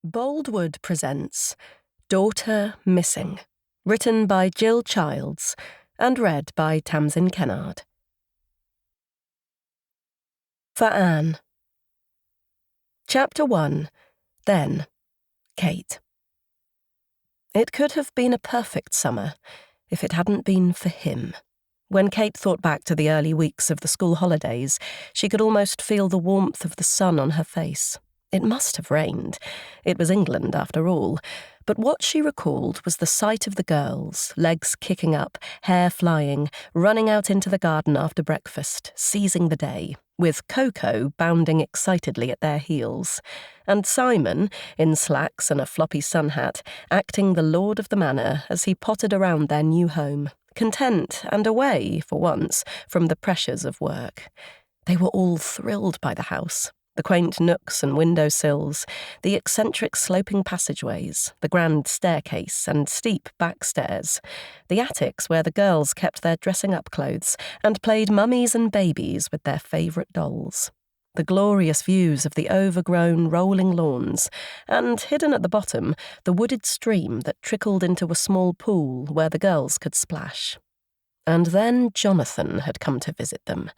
Boldwood presents Daughter Missing, written by Jill Childs and read by Tamsin Kennard. For Anne. Chapter 1. Then, Kate. It could have been a perfect summer if it hadn't been for him. When Kate thought back to the early weeks of the school holidays, she could almost feel the warmth of the sun on her face. It must have rained. It was England, after all. But what she recalled was the sight of the girls, legs kicking up, hair flying, running out into the garden after breakfast, seizing the day, with Coco bounding excitedly at their heels, and Simon, in slacks and a floppy sun hat, acting the lord of the manor as he pottered around their new home, content and away, for once, from the pressures of work. They were all thrilled by the house. The quaint nooks and windowsills, the eccentric sloping passageways, the grand staircase and steep back stairs, the attics where the girls kept their dressing-up clothes and played mummies and babies with their favourite dolls, the glorious views of the overgrown, rolling lawns, and, hidden at the bottom, the wooded stream that trickled into a small pool where the girls could splash. And then Jonathan had come to visit them,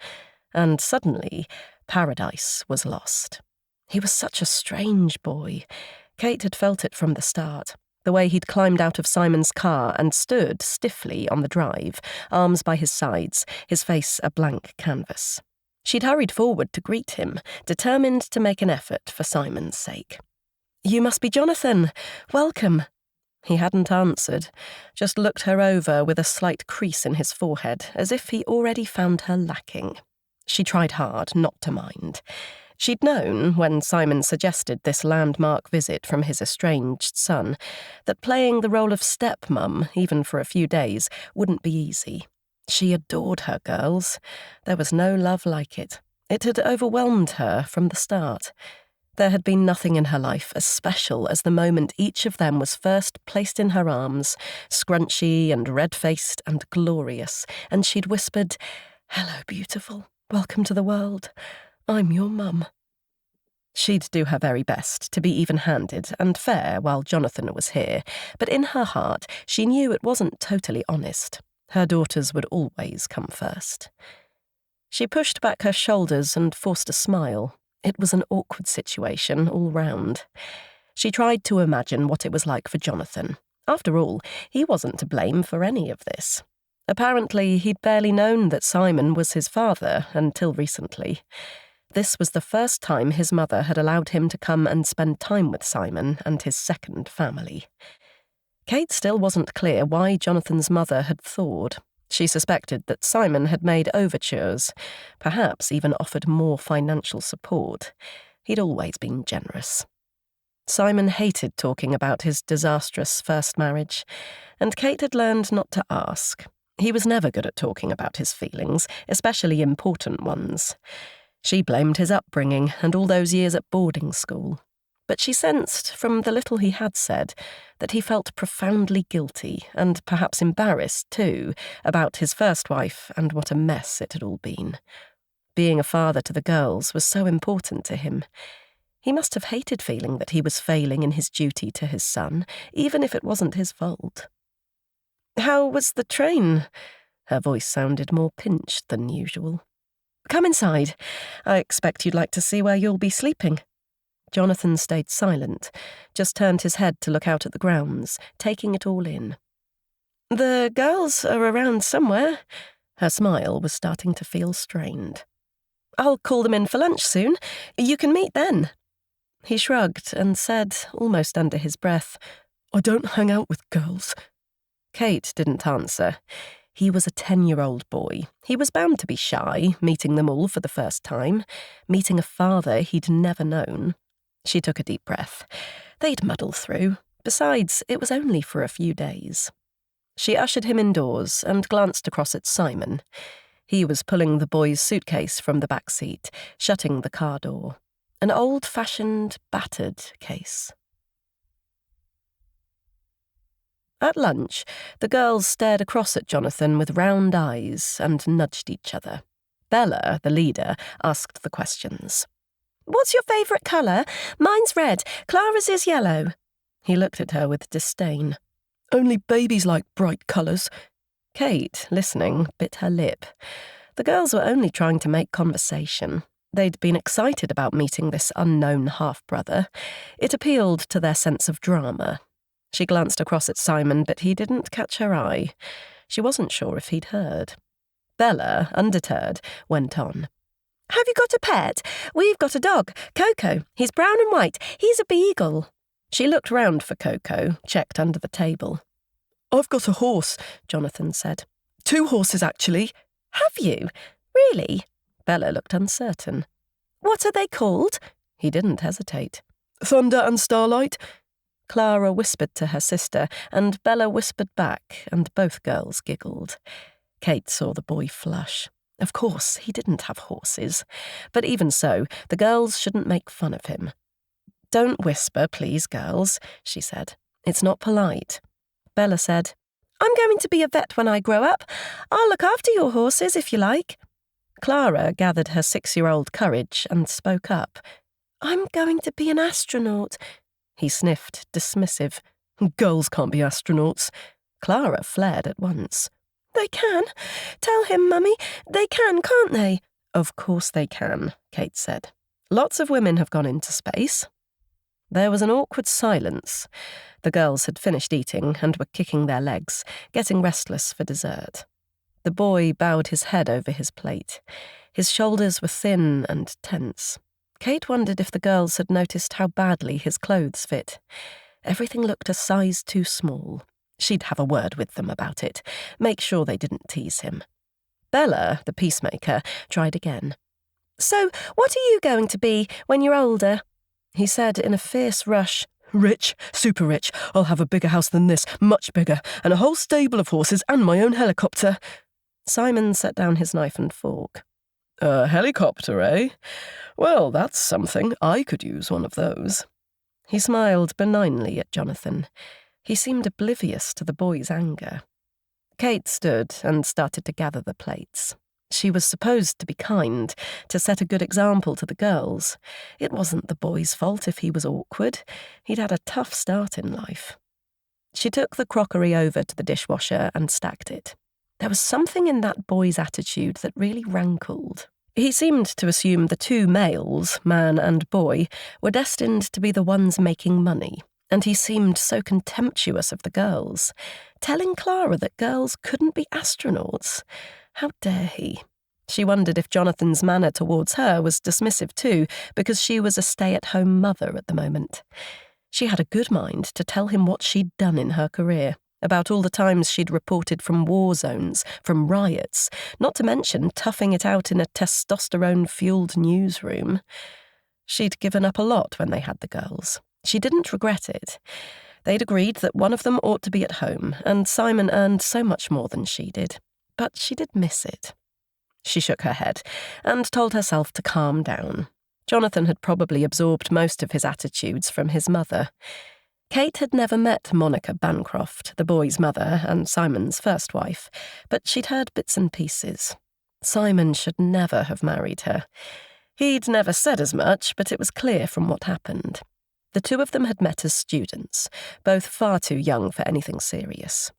and suddenly paradise was lost. He was such a strange boy. Kate had felt it from the start, the way he'd climbed out of Simon's car and stood stiffly on the drive, arms by his sides, his face a blank canvas. She'd hurried forward to greet him, determined to make an effort for Simon's sake. "You must be Jonathan. Welcome." He hadn't answered, just looked her over with a slight crease in his forehead, as if he already found her lacking. She tried hard not to mind. She'd known, when Simon suggested this landmark visit from his estranged son, that playing the role of stepmum, even for a few days, wouldn't be easy. She adored her girls. There was no love like it. It had overwhelmed her from the start. There had been nothing in her life as special as the moment each of them was first placed in her arms, scrunchy and red-faced and glorious, and she'd whispered, "Hello, beautiful. Welcome to the world. I'm your mum." She'd do her very best to be even-handed and fair while Jonathan was here, but in her heart she knew it wasn't totally honest. Her daughters would always come first. She pushed back her shoulders and forced a smile. It was an awkward situation all round. She tried to imagine what it was like for Jonathan. After all, he wasn't to blame for any of this. Apparently, he'd barely known that Simon was his father until recently. This was the first time his mother had allowed him to come and spend time with Simon and his second family. Kate still wasn't clear why Jonathan's mother had thawed. She suspected that Simon had made overtures, perhaps even offered more financial support. He'd always been generous. Simon hated talking about his disastrous first marriage, and Kate had learned not to ask. He was never good at talking about his feelings, especially important ones. She blamed his upbringing and all those years at boarding school. But she sensed, from the little he had said, that he felt profoundly guilty, and perhaps embarrassed too, about his first wife and what a mess it had all been. Being a father to the girls was so important to him. He must have hated feeling that he was failing in his duty to his son, even if it wasn't his fault. "How was the train?" Her voice sounded more pinched than usual. "Come inside. I expect you'd like to see where you'll be sleeping." Jonathan stayed silent, just turned his head to look out at the grounds, taking it all in. "The girls are around somewhere." Her smile was starting to feel strained. "I'll call them in for lunch soon. You can meet then." He shrugged and said, almost under his breath, "I don't hang out with girls." Kate didn't answer. He was a 10-year-old boy. He was bound to be shy, meeting them all for the first time, meeting a father he'd never known. She took a deep breath. They'd muddle through. Besides, it was only for a few days. She ushered him indoors and glanced across at Simon. He was pulling the boy's suitcase from the back seat, shutting the car door. An old-fashioned, battered case. At lunch, the girls stared across at Jonathan with round eyes and nudged each other. Bella, the leader, asked the questions. What's your favourite colour? Mine's red. Clara's is yellow. He looked at her with disdain. Only babies like bright colours. Kate, listening, bit her lip. The girls were only trying to make conversation. They'd been excited about meeting this unknown half-brother. It appealed to their sense of drama. She glanced across at Simon, but he didn't catch her eye. She wasn't sure if he'd heard. Bella, undeterred, went on. Have you got a pet? We've got a dog, Coco. He's brown and white. He's a beagle. She looked round for Coco, checked under the table. I've got a horse, Jonathan said. 2 horses, actually. Have you? Really? Bella looked uncertain. What are they called? He didn't hesitate. Thunder and Starlight. Clara whispered to her sister, and Bella whispered back, and both girls giggled. Kate saw the boy flush. Of course, he didn't have horses. But even so, the girls shouldn't make fun of him. Don't whisper, please, girls, she said. It's not polite. Bella said, I'm going to be a vet when I grow up. I'll look after your horses if you like. Clara gathered her 6-year-old courage and spoke up. I'm going to be an astronaut. He sniffed, dismissive. Girls can't be astronauts. Clara flared at once. They can. Tell him, Mummy. They can, can't they? Of course they can, Kate said. Lots of women have gone into space. There was an awkward silence. The girls had finished eating and were kicking their legs, getting restless for dessert. The boy bowed his head over his plate. His shoulders were thin and tense. Kate wondered if the girls had noticed how badly his clothes fit. Everything looked a size too small. She'd have a word with them about it, make sure they didn't tease him. Bella, the peacemaker, tried again. So, what are you going to be when you're older? He said in a fierce rush, Rich, super rich. I'll have a bigger house than this, much bigger, and a whole stable of horses and my own helicopter. Simon set down his knife and fork. A helicopter, eh? Well, that's something. I could use one of those. He smiled benignly at Jonathan. He seemed oblivious to the boy's anger. Kate stood and started to gather the plates. She was supposed to be kind, to set a good example to the girls. It wasn't the boy's fault if he was awkward. He'd had a tough start in life. She took the crockery over to the dishwasher and stacked it. There was something in that boy's attitude that really rankled. He seemed to assume the 2 males, man and boy, were destined to be the ones making money, and he seemed so contemptuous of the girls, telling Clara that girls couldn't be astronauts. How dare he? She wondered if Jonathan's manner towards her was dismissive too, because she was a stay-at-home mother at the moment. She had a good mind to tell him what she'd done in her career, about all the times she'd reported from war zones, from riots, not to mention toughing it out in a testosterone-fueled newsroom. She'd given up a lot when they had the girls. She didn't regret it. They'd agreed that one of them ought to be at home, and Simon earned so much more than she did. But she did miss it. She shook her head and told herself to calm down. Jonathan had probably absorbed most of his attitudes from his mother. Kate had never met Monica Bancroft, the boy's mother and Simon's first wife, but she'd heard bits and pieces. Simon should never have married her. He'd never said as much, but it was clear from what happened. The 2 of them had met as students, both far too young for anything serious.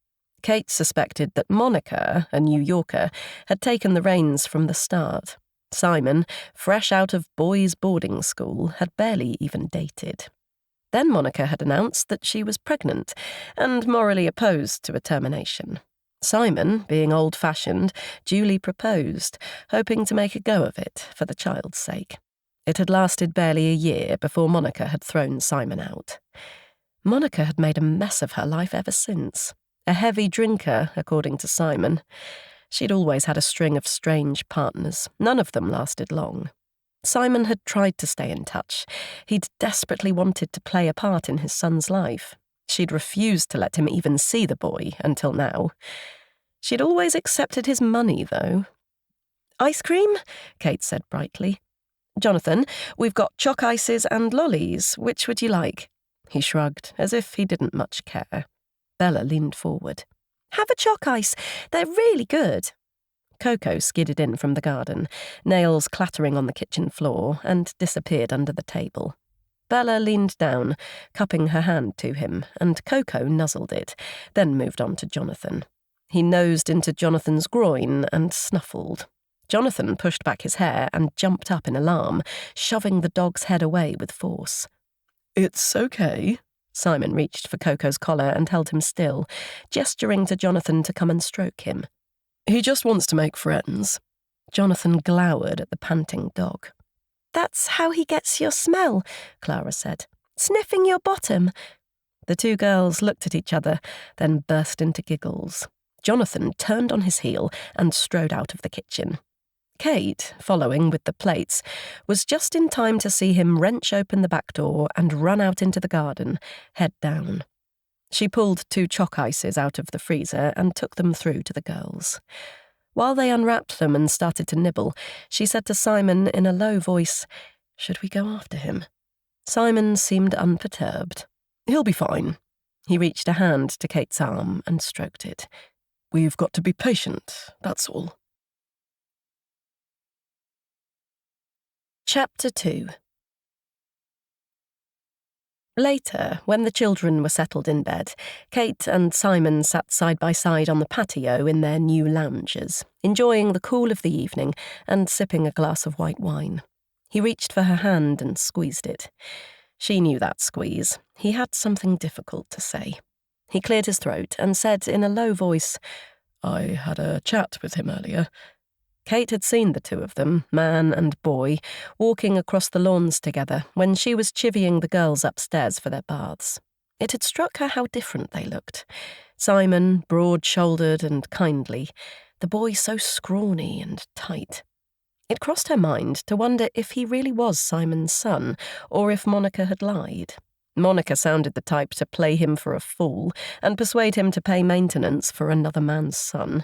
Kate suspected that Monica, a New Yorker, had taken the reins from the start. Simon, fresh out of boys' boarding school, had barely even dated. Then Monica had announced that she was pregnant and morally opposed to a termination. Simon, being old-fashioned, duly proposed, hoping to make a go of it for the child's sake. It had lasted barely a year before Monica had thrown Simon out. Monica had made a mess of her life ever since. A heavy drinker, according to Simon. She'd always had a string of strange partners. None of them lasted long. Simon had tried to stay in touch. He'd desperately wanted to play a part in his son's life. She'd refused to let him even see the boy until now. She'd always accepted his money, though. Ice cream? Kate said brightly. Jonathan, we've got chalk ices and lollies. Which would you like? He shrugged, as if he didn't much care. Bella leaned forward. Have a chalk ice. They're really good. Coco skidded in from the garden, nails clattering on the kitchen floor, and disappeared under the table. Bella leaned down, cupping her hand to him, and Coco nuzzled it, then moved on to Jonathan. He nosed into Jonathan's groin and snuffled. Jonathan pushed back his hair and jumped up in alarm, shoving the dog's head away with force. "It's okay." Simon reached for Coco's collar and held him still, gesturing to Jonathan to come and stroke him. "He just wants to make friends." Jonathan glowered at the panting dog. "That's how he gets your smell," Clara said. "Sniffing your bottom." The two girls looked at each other, then burst into giggles. Jonathan turned on his heel and strode out of the kitchen. Kate, following with the plates, was just in time to see him wrench open the back door and run out into the garden, head down. She pulled 2 chalk ices out of the freezer and took them through to the girls. While they unwrapped them and started to nibble, she said to Simon in a low voice, "Should we go after him?" Simon seemed unperturbed. "He'll be fine." He reached a hand to Kate's arm and stroked it. "We've got to be patient, that's all." Chapter 2. Later, when the children were settled in bed, Kate and Simon sat side by side on the patio in their new lounges, enjoying the cool of the evening and sipping a glass of white wine. He reached for her hand and squeezed it. She knew that squeeze. He had something difficult to say. He cleared his throat and said in a low voice, "I had a chat with him earlier." Kate had seen the two of them, man and boy, walking across the lawns together when she was chivying the girls upstairs for their baths. It had struck her how different they looked. Simon, broad-shouldered and kindly, the boy so scrawny and tight. It crossed her mind to wonder if he really was Simon's son, or if Monica had lied. Monica sounded the type to play him for a fool and persuade him to pay maintenance for another man's son.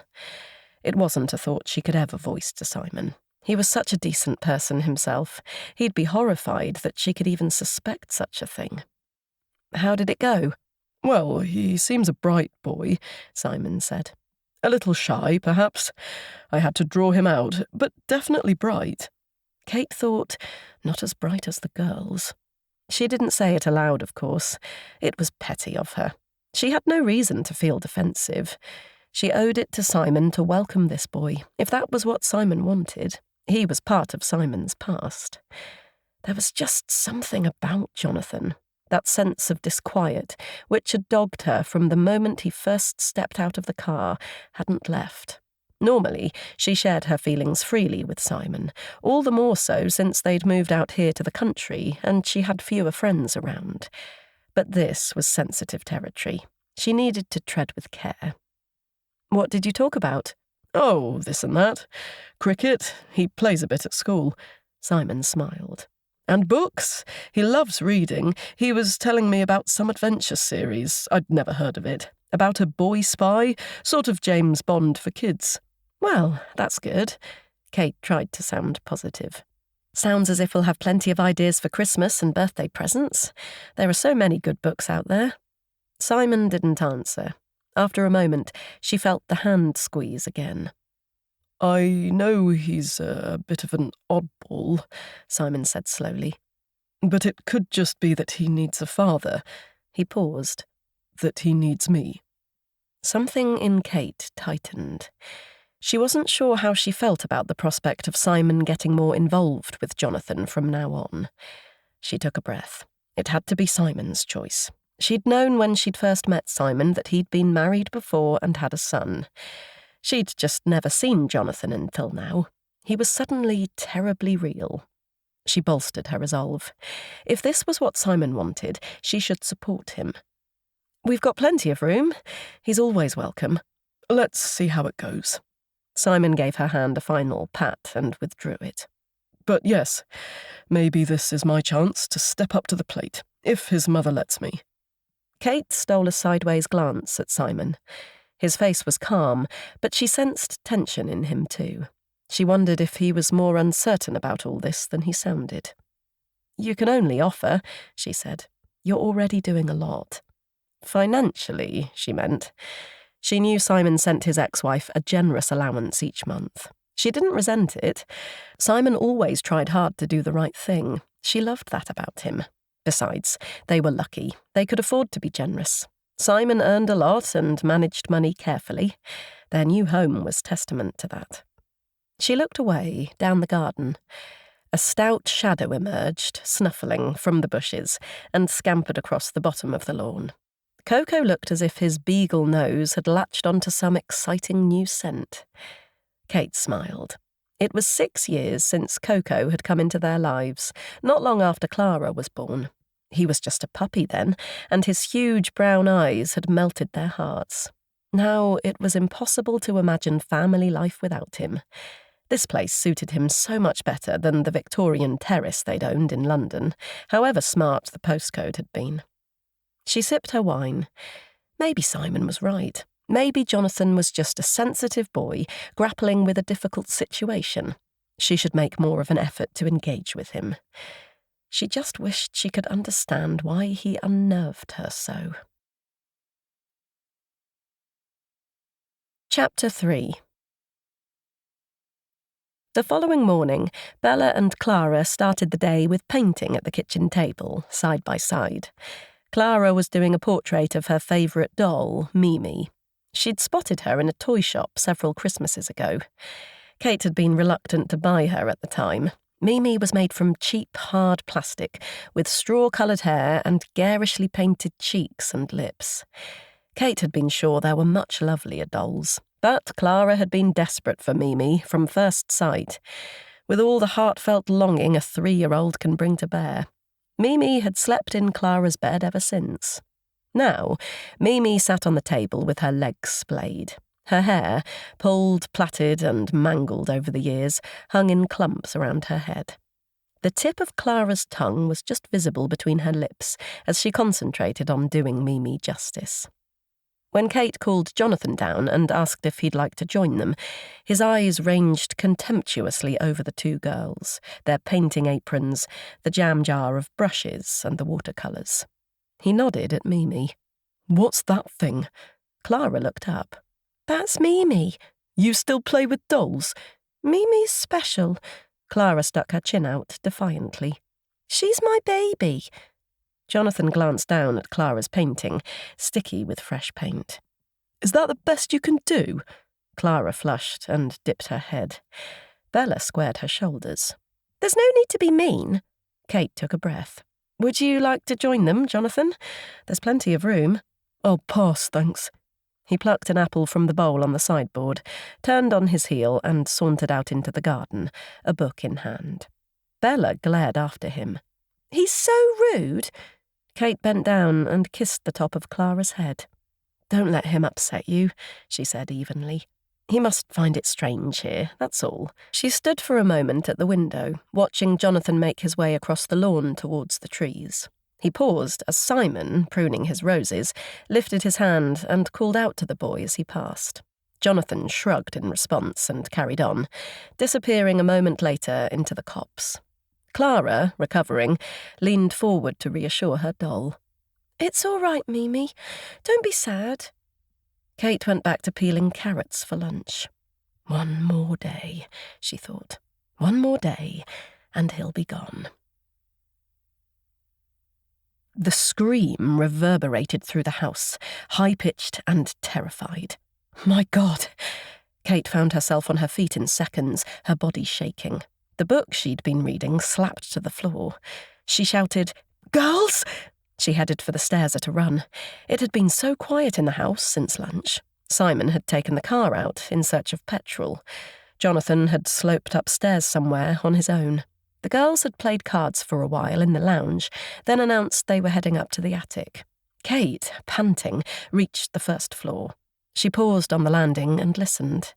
It wasn't a thought she could ever voice to Simon. He was such a decent person himself. He'd be horrified that she could even suspect such a thing. "How did it go?" "Well, he seems a bright boy," Simon said. "A little shy, perhaps. I had to draw him out, but definitely bright." Kate thought, not as bright as the girls. She didn't say it aloud, of course. It was petty of her. She had no reason to feel defensive. She owed it to Simon to welcome this boy, if that was what Simon wanted. He was part of Simon's past. There was just something about Jonathan, that sense of disquiet, which had dogged her from the moment he first stepped out of the car, hadn't left. Normally, she shared her feelings freely with Simon, all the more so since they'd moved out here to the country and she had fewer friends around. But this was sensitive territory. She needed to tread with care. "What did you talk about?" "Oh, this and that. Cricket. He plays a bit at school." Simon smiled. "And books. He loves reading. He was telling me about some adventure series. I'd never heard of it. About a boy spy, sort of James Bond for kids." "Well, that's good." Kate tried to sound positive. "Sounds as if we'll have plenty of ideas for Christmas and birthday presents. There are so many good books out there." Simon didn't answer. After a moment, she felt the hand squeeze again. "I know he's a bit of an oddball," Simon said slowly. "But it could just be that he needs a father." He paused. "That he needs me." Something in Kate tightened. She wasn't sure how she felt about the prospect of Simon getting more involved with Jonathan from now on. She took a breath. It had to be Simon's choice. She'd known when she'd first met Simon that he'd been married before and had a son. She'd just never seen Jonathan until now. He was suddenly terribly real. She bolstered her resolve. If this was what Simon wanted, she should support him. "We've got plenty of room. He's always welcome." "Let's see how it goes." Simon gave her hand a final pat and withdrew it. "But yes, maybe this is my chance to step up to the plate, if his mother lets me." Kate stole a sideways glance at Simon. His face was calm, but she sensed tension in him too. She wondered if he was more uncertain about all this than he sounded. "You can only offer," she said. "You're already doing a lot." "Financially," she meant. She knew Simon sent his ex-wife a generous allowance each month. She didn't resent it. Simon always tried hard to do the right thing. She loved that about him. Besides, they were lucky. They could afford to be generous. Simon earned a lot and managed money carefully. Their new home was testament to that. She looked away, down the garden. A stout shadow emerged, snuffling, from the bushes, and scampered across the bottom of the lawn. Coco looked as if his beagle nose had latched onto some exciting new scent. Kate smiled. It was 6 years since Coco had come into their lives, not long after Clara was born. He was just a puppy then, and his huge brown eyes had melted their hearts. Now it was impossible to imagine family life without him. This place suited him so much better than the Victorian terrace they'd owned in London, however smart the postcode had been. She sipped her wine. Maybe Simon was right. Maybe Jonathan was just a sensitive boy grappling with a difficult situation. She should make more of an effort to engage with him. She just wished she could understand why he unnerved her so. Chapter 3. The following morning, Bella and Clara started the day with painting at the kitchen table, side by side. Clara was doing a portrait of her favourite doll, Mimi. She'd spotted her in a toy shop several Christmases ago. Kate had been reluctant to buy her at the time. Mimi was made from cheap, hard plastic, with straw-coloured hair and garishly painted cheeks and lips. Kate had been sure there were much lovelier dolls, but Clara had been desperate for Mimi from first sight, with all the heartfelt longing a 3-year-old can bring to bear. Mimi had slept in Clara's bed ever since. Now, Mimi sat on the table with her legs splayed. Her hair, pulled, plaited and mangled over the years, hung in clumps around her head. The tip of Clara's tongue was just visible between her lips as she concentrated on doing Mimi justice. When Kate called Jonathan down and asked if he'd like to join them, his eyes ranged contemptuously over the two girls, their painting aprons, the jam jar of brushes and the watercolours. He nodded at Mimi. "What's that thing?" Clara looked up. "That's Mimi." "You still play with dolls?" "Mimi's special." Clara stuck her chin out defiantly. "She's my baby." Jonathan glanced down at Clara's painting, sticky with fresh paint. "Is that the best you can do?" Clara flushed and dipped her head. Bella squared her shoulders. "There's no need to be mean." Kate took a breath. "Would you like to join them, Jonathan? There's plenty of room." "I'll pass, thanks." He plucked an apple from the bowl on the sideboard, turned on his heel and sauntered out into the garden, a book in hand. Bella glared after him. "He's so rude." Kate bent down and kissed the top of Clara's head. "Don't let him upset you," she said evenly. "He must find it strange here, that's all." She stood for a moment at the window, watching Jonathan make his way across the lawn towards the trees. He paused as Simon, pruning his roses, lifted his hand and called out to the boy as he passed. Jonathan shrugged in response and carried on, disappearing a moment later into the copse. Clara, recovering, leaned forward to reassure her doll. "It's all right, Mimi. Don't be sad." Kate went back to peeling carrots for lunch. "One more day," she thought. "One more day, and he'll be gone." The scream reverberated through the house, high-pitched and terrified. "My God!" Kate found herself on her feet in seconds, her body shaking. The book she'd been reading slapped to the floor. She shouted, "Girls!" She headed for the stairs at a run. It had been so quiet in the house since lunch. Simon had taken the car out in search of petrol. Jonathan had sloped upstairs somewhere on his own. The girls had played cards for a while in the lounge, then announced they were heading up to the attic. Kate, panting, reached the first floor. She paused on the landing and listened.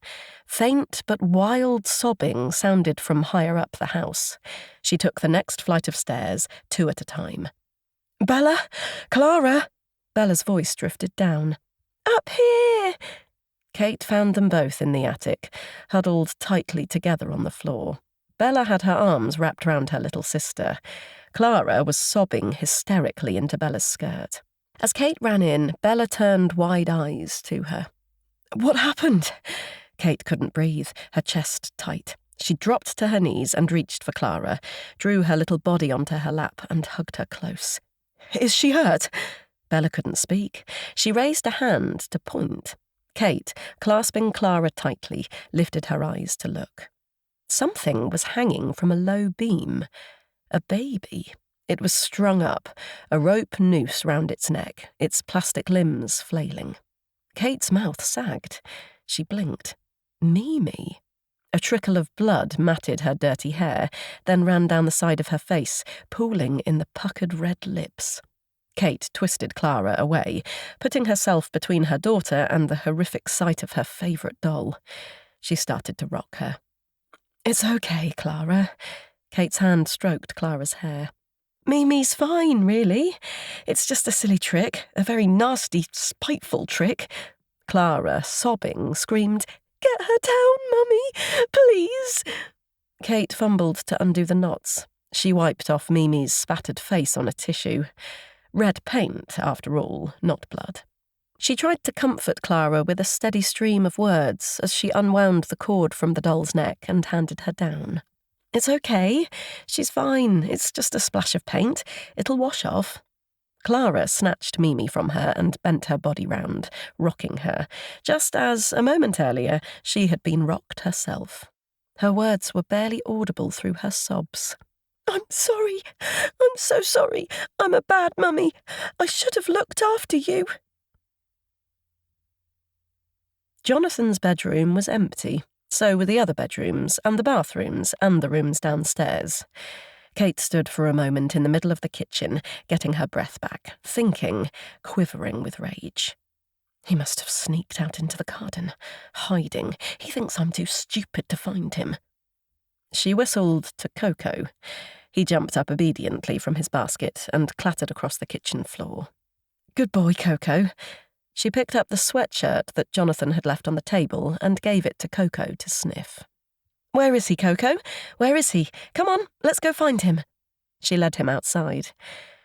Faint but wild sobbing sounded from higher up the house. She took the next flight of stairs, 2 at a time. "Bella? Clara?" Bella's voice drifted down. "Up here!" Kate found them both in the attic, huddled tightly together on the floor. Bella had her arms wrapped round her little sister. Clara was sobbing hysterically into Bella's skirt. As Kate ran in, Bella turned wide eyes to her. What happened? Kate couldn't breathe, her chest tight. She dropped to her knees and reached for Clara, drew her little body onto her lap and hugged her close. Is she hurt? Bella couldn't speak. She raised a hand to point. Kate, clasping Clara tightly, lifted her eyes to look. Something was hanging from a low beam. A baby. It was strung up, a rope noose round its neck, its plastic limbs flailing. Kate's mouth sagged. She blinked. Mimi. A trickle of blood matted her dirty hair, then ran down the side of her face, pooling in the puckered red lips. Kate twisted Clara away, putting herself between her daughter and the horrific sight of her favourite doll. She started to rock her. It's okay, Clara. Kate's hand stroked Clara's hair. Mimi's fine, really. It's just a silly trick, a very nasty, spiteful trick. Clara, sobbing, screamed, Get her down, Mummy, please. Kate fumbled to undo the knots. She wiped off Mimi's spattered face on a tissue. Red paint, after all, not blood. She tried to comfort Clara with a steady stream of words as she unwound the cord from the doll's neck and handed her down. It's okay. She's fine. It's just a splash of paint. It'll wash off. Clara snatched Mimi from her and bent her body round, rocking her, just as, a moment earlier, she had been rocked herself. Her words were barely audible through her sobs. I'm sorry. I'm so sorry. I'm a bad mummy. I should have looked after you. Jonathan's bedroom was empty. So were the other bedrooms, and the bathrooms, and the rooms downstairs. Kate stood for a moment in the middle of the kitchen, getting her breath back, thinking, quivering with rage. He must have sneaked out into the garden, hiding. He thinks I'm too stupid to find him. She whistled to Coco. He jumped up obediently from his basket and clattered across the kitchen floor. Good boy, Coco. She picked up the sweatshirt that Jonathan had left on the table and gave it to Coco to sniff. Where is he, Coco? Where is he? Come on, let's go find him. She led him outside.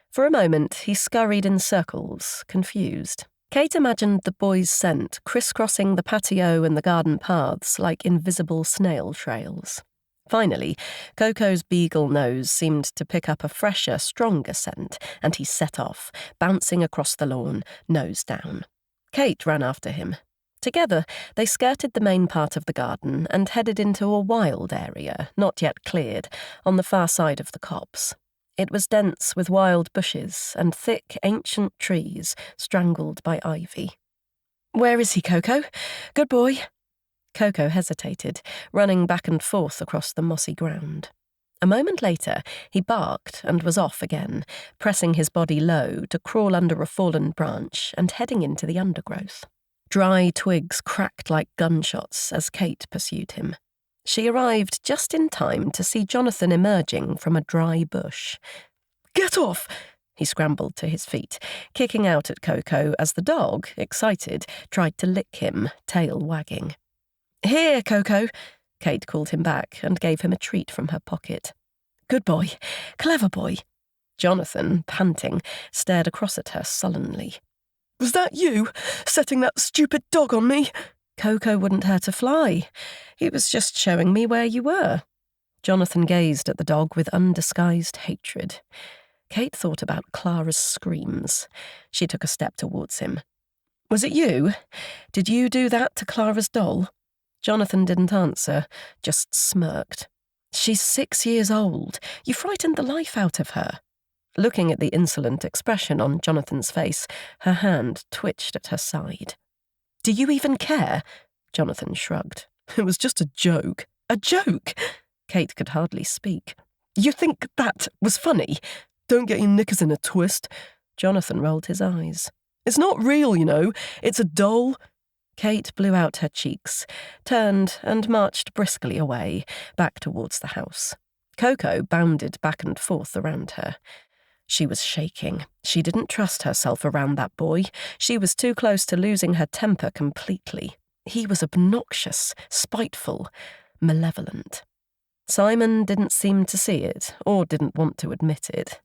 For a moment, he scurried in circles, confused. Kate imagined the boy's scent crisscrossing the patio and the garden paths like invisible snail trails. Finally, Coco's beagle nose seemed to pick up a fresher, stronger scent, and he set off, bouncing across the lawn, nose down. Kate ran after him. Together, they skirted the main part of the garden and headed into a wild area, not yet cleared, on the far side of the copse. It was dense with wild bushes and thick, ancient trees strangled by ivy. Where is he, Coco? Good boy. Coco hesitated, running back and forth across the mossy ground. A moment later, he barked and was off again, pressing his body low to crawl under a fallen branch and heading into the undergrowth. Dry twigs cracked like gunshots as Kate pursued him. She arrived just in time to see Jonathan emerging from a dry bush. Get off! He scrambled to his feet, kicking out at Coco as the dog, excited, tried to lick him, tail wagging. Here, Coco! Kate called him back and gave him a treat from her pocket. Good boy, clever boy. Jonathan, panting, stared across at her sullenly. Was that you, setting that stupid dog on me? Coco wouldn't hurt a fly. He was just showing me where you were. Jonathan gazed at the dog with undisguised hatred. Kate thought about Clara's screams. She took a step towards him. Was it you? Did you do that to Clara's doll? Jonathan didn't answer, just smirked. She's 6 years old. You frightened the life out of her. Looking at the insolent expression on Jonathan's face, her hand twitched at her side. Do you even care? Jonathan shrugged. It was just a joke. A joke? Kate could hardly speak. You think that was funny? Don't get your knickers in a twist. Jonathan rolled his eyes. It's not real, you know. It's a doll. Kate blew out her cheeks, turned and marched briskly away, back towards the house. Coco bounded back and forth around her. She was shaking. She didn't trust herself around that boy. She was too close to losing her temper completely. He was obnoxious, spiteful, malevolent. Simon didn't seem to see it, or didn't want to admit it.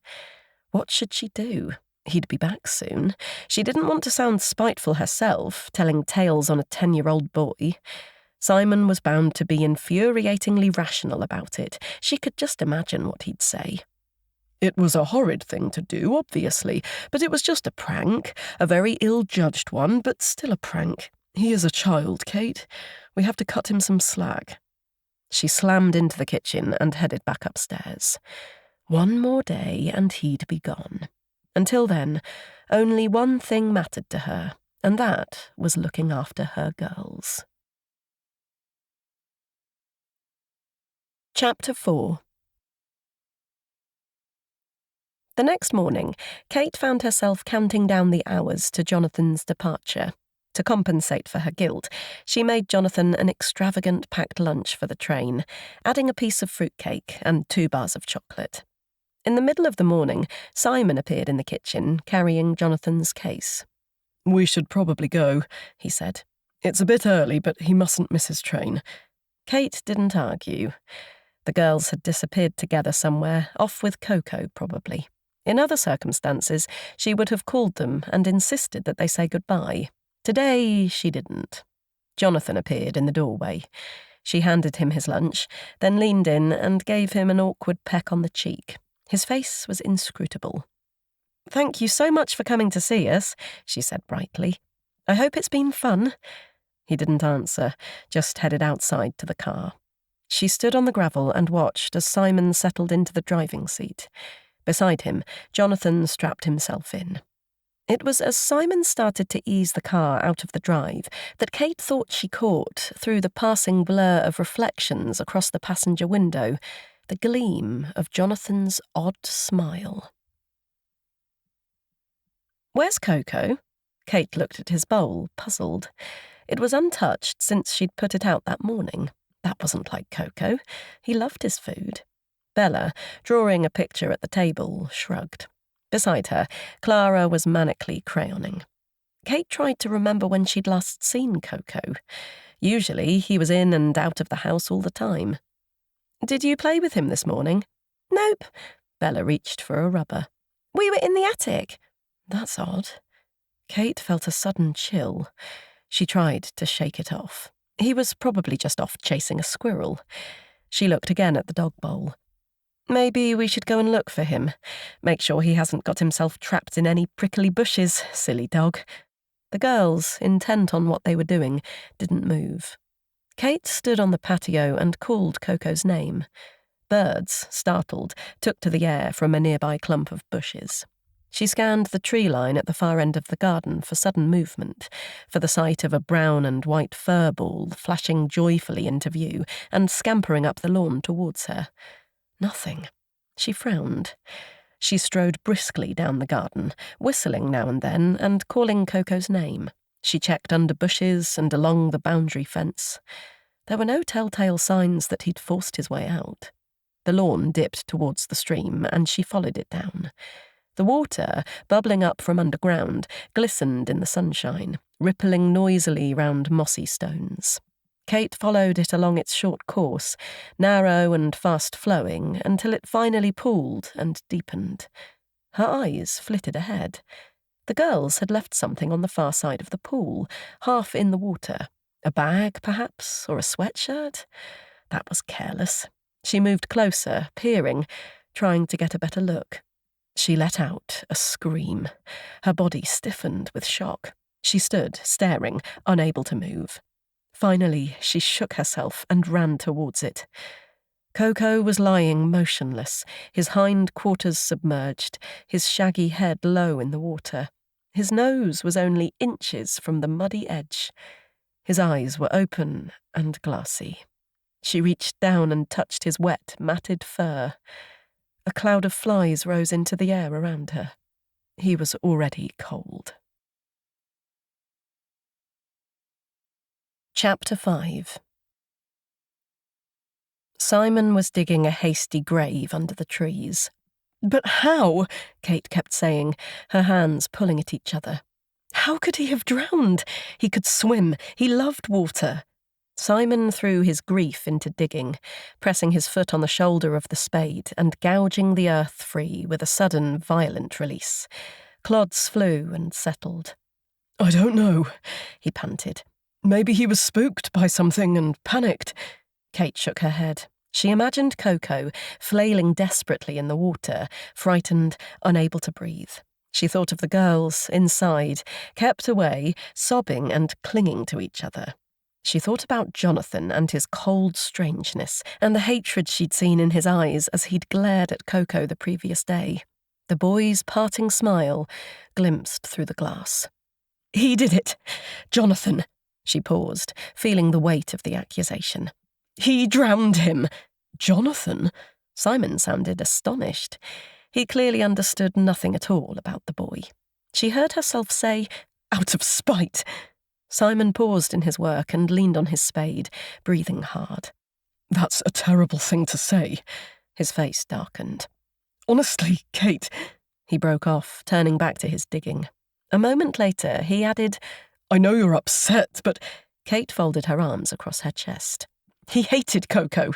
What should she do? He'd be back soon. She didn't want to sound spiteful herself, telling tales on a 10-year-old boy. Simon was bound to be infuriatingly rational about it. She could just imagine what he'd say. It was a horrid thing to do, obviously, but it was just a prank, a very ill-judged one, but still a prank. He is a child, Kate. We have to cut him some slack. She slammed into the kitchen and headed back upstairs. One more day and he'd be gone. Until then, only one thing mattered to her, and that was looking after her girls. Chapter 4. The next morning, Kate found herself counting down the hours to Jonathan's departure. To compensate for her guilt, she made Jonathan an extravagant packed lunch for the train, adding a piece of fruitcake and 2 bars of chocolate. In the middle of the morning, Simon appeared in the kitchen, carrying Jonathan's case. "We should probably go," he said. "It's a bit early, but he mustn't miss his train." Kate didn't argue. The girls had disappeared together somewhere, off with Coco, probably. In other circumstances, she would have called them and insisted that they say goodbye. Today, she didn't. Jonathan appeared in the doorway. She handed him his lunch, then leaned in and gave him an awkward peck on the cheek. His face was inscrutable. "Thank you so much for coming to see us," she said brightly. "I hope it's been fun." He didn't answer, just headed outside to the car. She stood on the gravel and watched as Simon settled into the driving seat. Beside him, Jonathan strapped himself in. It was as Simon started to ease the car out of the drive that Kate thought she caught, through the passing blur of reflections across the passenger window, the gleam of Jonathan's odd smile. "Where's Coco?" Kate looked at his bowl, puzzled. It was untouched since she'd put it out that morning. That wasn't like Coco. He loved his food. Bella, drawing a picture at the table, shrugged. Beside her, Clara was manically crayoning. Kate tried to remember when she'd last seen Coco. Usually, he was in and out of the house all the time. "Did you play with him this morning?" "Nope." Bella reached for a rubber. "We were in the attic." "That's odd." Kate felt a sudden chill. She tried to shake it off. He was probably just off chasing a squirrel. She looked again at the dog bowl. "Maybe we should go and look for him. Make sure he hasn't got himself trapped in any prickly bushes, silly dog." The girls, intent on what they were doing, didn't move. Kate stood on the patio and called Coco's name. Birds, startled, took to the air from a nearby clump of bushes. She scanned the tree line at the far end of the garden for sudden movement, for the sight of a brown and white fur ball flashing joyfully into view and scampering up the lawn towards her. Nothing. She frowned. She strode briskly down the garden, whistling now and then and calling Coco's name. She checked under bushes and along the boundary fence. There were no telltale signs that he'd forced his way out. The lawn dipped towards the stream, and she followed it down. The water, bubbling up from underground, glistened in the sunshine, rippling noisily round mossy stones. Kate followed it along its short course, narrow and fast-flowing, until it finally pooled and deepened. Her eyes flitted ahead. The girls had left something on the far side of the pool, half in the water. A bag, perhaps, or a sweatshirt? That was careless. She moved closer, peering, trying to get a better look. She let out a scream. Her body stiffened with shock. She stood, staring, unable to move. Finally, she shook herself and ran towards it. Coco was lying motionless, his hind quarters submerged, his shaggy head low in the water. His nose was only inches from the muddy edge. His eyes were open and glassy. She reached down and touched his wet, matted fur. A cloud of flies rose into the air around her. He was already cold. Chapter 5. Simon was digging a hasty grave under the trees. "But how?" Kate kept saying, her hands pulling at each other. "How could he have drowned? He could swim. He loved water." Simon threw his grief into digging, pressing his foot on the shoulder of the spade and gouging the earth free with a sudden, violent release. Clods flew and settled. "I don't know," he panted. "Maybe he was spooked by something and panicked." Kate shook her head. She imagined Coco flailing desperately in the water, frightened, unable to breathe. She thought of the girls inside, kept away, sobbing and clinging to each other. She thought about Jonathan and his cold strangeness, and the hatred she'd seen in his eyes as he'd glared at Coco the previous day. The boy's parting smile glimpsed through the glass. "He did it! Jonathan!" She paused, feeling the weight of the accusation. "He drowned him!" "Jonathan?" Simon sounded astonished. He clearly understood nothing at all about the boy. She heard herself say, "Out of spite." Simon paused in his work and leaned on his spade, breathing hard. "That's a terrible thing to say." His face darkened. "Honestly, Kate," he broke off, turning back to his digging. A moment later, he added, "I know you're upset, but—" Kate folded her arms across her chest. "He hated Coco.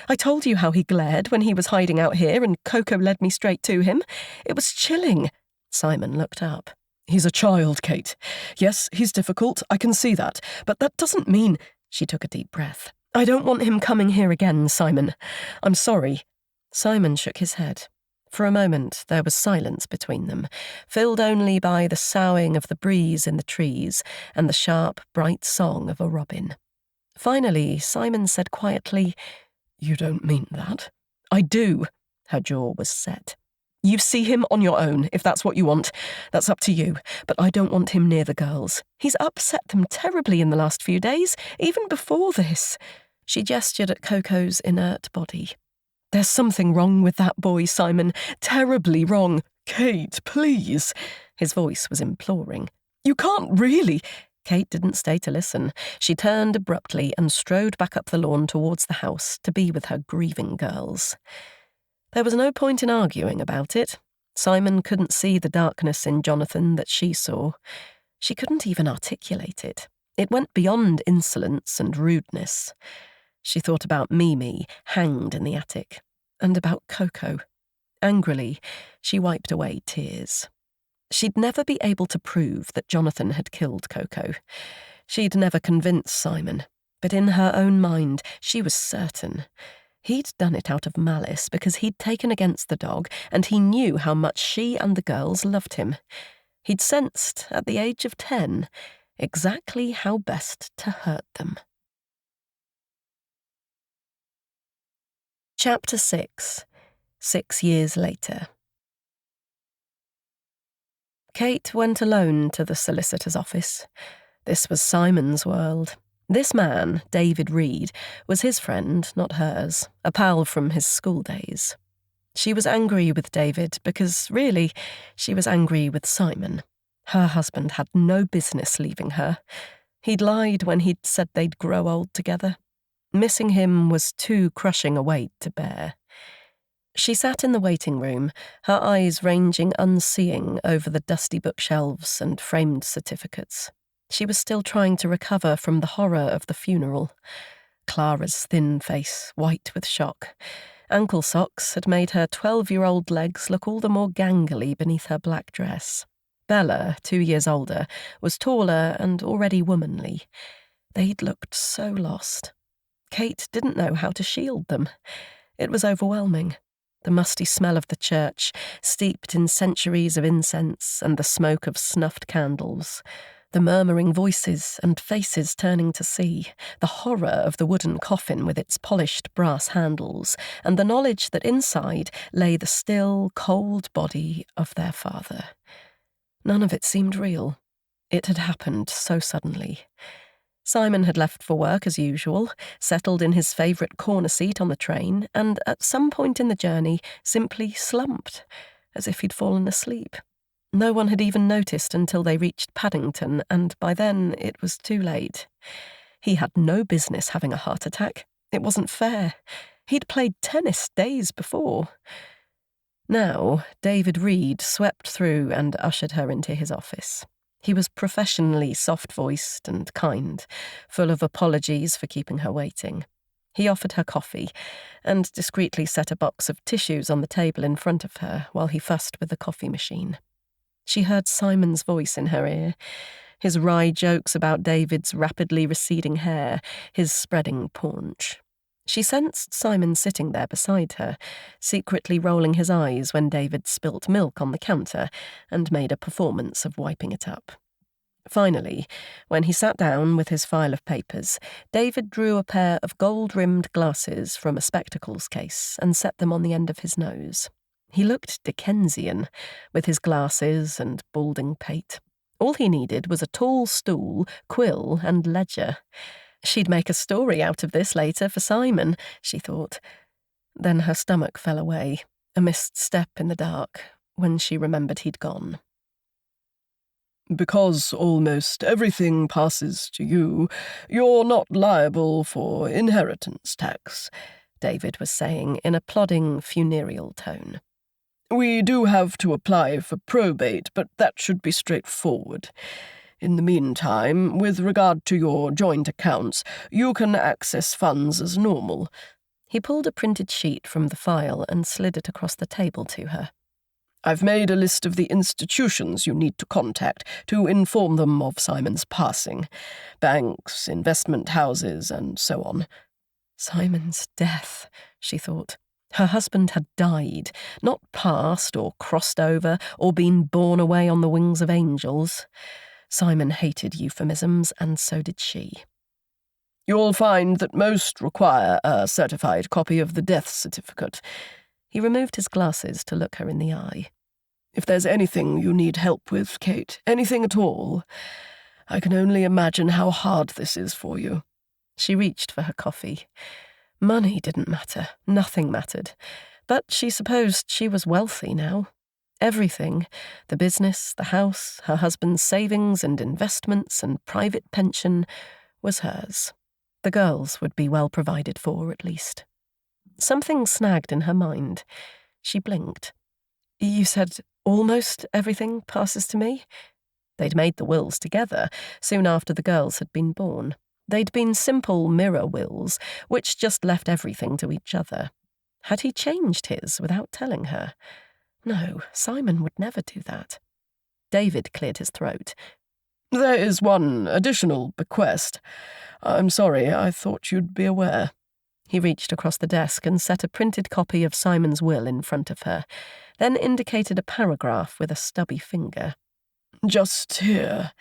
I told you how he glared when he was hiding out here and Coco led me straight to him. It was chilling." Simon looked up. "He's a child, Kate. Yes, he's difficult, I can see that, but that doesn't mean—" She took a deep breath. "I don't want him coming here again, Simon. I'm sorry." Simon shook his head. For a moment there was silence between them, filled only by the soughing of the breeze in the trees and the sharp, bright song of a robin. Finally, Simon said quietly, "You don't mean that?" "I do." Her jaw was set. "You see him on your own, if that's what you want. That's up to you, but I don't want him near the girls. He's upset them terribly in the last few days, even before this." She gestured at Coco's inert body. "There's something wrong with that boy, Simon. Terribly wrong." "Kate, please." His voice was imploring. "You can't really—" Kate didn't stay to listen. She turned abruptly and strode back up the lawn towards the house to be with her grieving girls. There was no point in arguing about it. Simon couldn't see the darkness in Jonathan that she saw. She couldn't even articulate it. It went beyond insolence and rudeness. She thought about Mimi, hanged in the attic, and about Coco. Angrily, she wiped away tears. She'd never be able to prove that Jonathan had killed Coco. She'd never convince Simon, but in her own mind, she was certain. He'd done it out of malice because he'd taken against the dog and he knew how much she and the girls loved him. He'd sensed, at the age of 10, exactly how best to hurt them. Chapter 6. 6 years later. Kate went alone to the solicitor's office. This was Simon's world. This man, David Reed, was his friend, not hers, a pal from his school days. She was angry with David because, really, she was angry with Simon. Her husband had no business leaving her. He'd lied when he'd said they'd grow old together. Missing him was too crushing a weight to bear. She sat in the waiting room, her eyes ranging unseeing over the dusty bookshelves and framed certificates. She was still trying to recover from the horror of the funeral. Clara's thin face, white with shock. Ankle socks had made her 12-year-old legs look all the more gangly beneath her black dress. Bella, 2 years older, was taller and already womanly. They'd looked so lost. Kate didn't know how to shield them. It was overwhelming. The musty smell of the church, steeped in centuries of incense and the smoke of snuffed candles. The murmuring voices and faces turning to see, the horror of the wooden coffin with its polished brass handles, and the knowledge that inside lay the still, cold body of their father. None of it seemed real. It had happened so suddenly. Simon had left for work as usual, settled in his favourite corner seat on the train, and at some point in the journey simply slumped, as if he'd fallen asleep. No one had even noticed until they reached Paddington, and by then it was too late. He had no business having a heart attack. It wasn't fair. He'd played tennis days before. Now, David Reed swept through and ushered her into his office. He was professionally soft-voiced and kind, full of apologies for keeping her waiting. He offered her coffee and discreetly set a box of tissues on the table in front of her while he fussed with the coffee machine. She heard Simon's voice in her ear, his wry jokes about David's rapidly receding hair, his spreading paunch. She sensed Simon sitting there beside her, secretly rolling his eyes when David spilt milk on the counter and made a performance of wiping it up. Finally, when he sat down with his file of papers, David drew a pair of gold-rimmed glasses from a spectacles case and set them on the end of his nose. He looked Dickensian, with his glasses and balding pate. All he needed was a tall stool, quill, and ledger. She'd make a story out of this later for Simon, she thought. Then her stomach fell away, a missed step in the dark, when she remembered he'd gone. Because almost everything passes to you, you're not liable for inheritance tax, David was saying in a plodding, funereal tone. We do have to apply for probate, but that should be straightforward. In the meantime, with regard to your joint accounts, you can access funds as normal. He pulled a printed sheet from the file and slid it across the table to her. I've made a list of the institutions you need to contact to inform them of Simon's passing. Banks, investment houses, and so on. Simon's death, she thought. Her husband had died, not passed or crossed over or been borne away on the wings of angels. Simon hated euphemisms, and so did she. You'll find that most require a certified copy of the death certificate. He removed his glasses to look her in the eye. If there's anything you need help with, Kate, anything at all, I can only imagine how hard this is for you. She reached for her coffee. Money didn't matter. Nothing mattered. But she supposed she was wealthy now. Everything, the business, the house, her husband's savings and investments and private pension, was hers. The girls would be well provided for, at least. Something snagged in her mind. She blinked. You said almost everything passes to me? They'd made the wills together, soon after the girls had been born. They'd been simple mirror wills, which just left everything to each other. Had he changed his without telling her? No, Simon would never do that. David cleared his throat. There is one additional bequest. I'm sorry, I thought you'd be aware. He reached across the desk and set a printed copy of Simon's will in front of her, then indicated a paragraph with a stubby finger. Just here.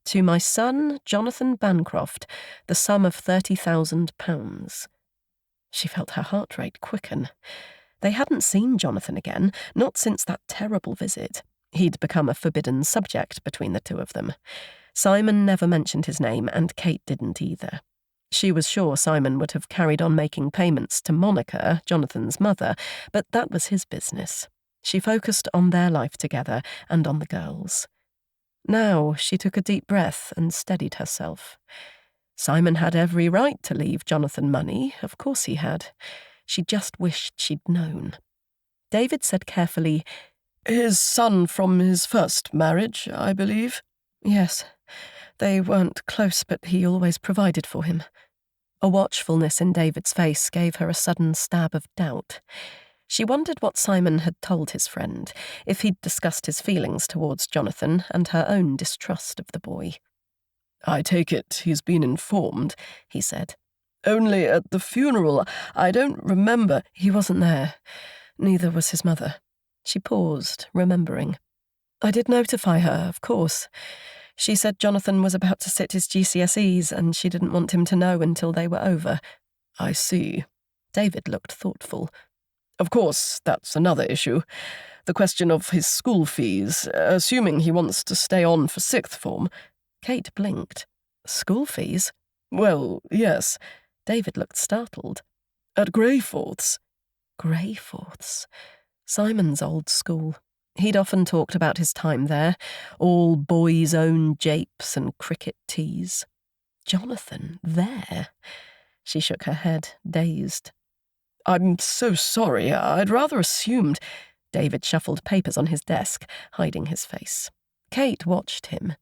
To my son, Jonathan Bancroft, the sum of £30,000. She felt her heart rate quicken. They hadn't seen Jonathan again, not since that terrible visit. He'd become a forbidden subject between the two of them. Simon never mentioned his name, and Kate didn't either. She was sure Simon would have carried on making payments to Monica, Jonathan's mother, but that was his business. She focused on their life together and on the girls. Now she took a deep breath and steadied herself. Simon had every right to leave Jonathan money, of course he had. She just wished she'd known. David said carefully, His son from his first marriage, I believe? Yes. They weren't close, but he always provided for him. A watchfulness in David's face gave her a sudden stab of doubt. She wondered what Simon had told his friend, if he'd discussed his feelings towards Jonathan and her own distrust of the boy. I take it he's been informed, he said. Only at the funeral, I don't remember. He wasn't there. Neither was his mother. She paused, remembering. I did notify her, of course. She said Jonathan was about to sit his GCSEs and she didn't want him to know until they were over. I see. David looked thoughtful. Of course, that's another issue. The question of his school fees, assuming he wants to stay on for sixth form. Kate blinked. School fees? Well, yes. David looked startled. At Greyforth's. Greyforth's? Simon's old school. He'd often talked about his time there, all boys' own japes and cricket tees. Jonathan, there? She shook her head, dazed. I'm so sorry. I'd rather assumed. David shuffled papers on his desk, hiding his face. Kate watched him.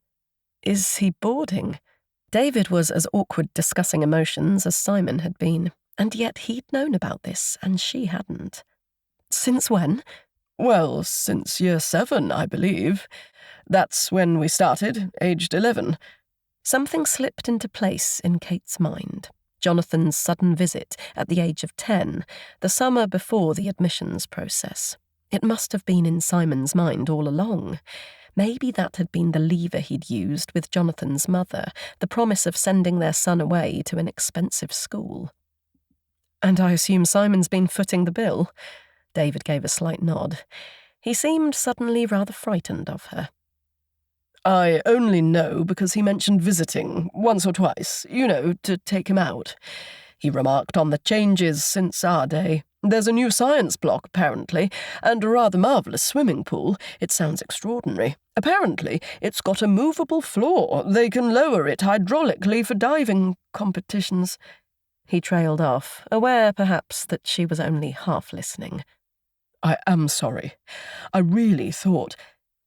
Is he boarding? David was as awkward discussing emotions as Simon had been, and yet he'd known about this, and she hadn't. Since when? Well, since year 7, I believe. That's when we started, aged 11. Something slipped into place in Kate's mind. Jonathan's sudden visit at the age of 10, the summer before the admissions process. It must have been in Simon's mind all along. Maybe that had been the lever he'd used with Jonathan's mother, the promise of sending their son away to an expensive school. And I assume Simon's been footing the bill? David gave a slight nod. He seemed suddenly rather frightened of her. I only know because he mentioned visiting, once or twice, to take him out. He remarked on the changes since our day. There's a new science block, apparently, and a rather marvellous swimming pool. It sounds extraordinary. Apparently, it's got a movable floor. They can lower it hydraulically for diving competitions. He trailed off, aware, perhaps, that she was only half listening. I am sorry. I really thought...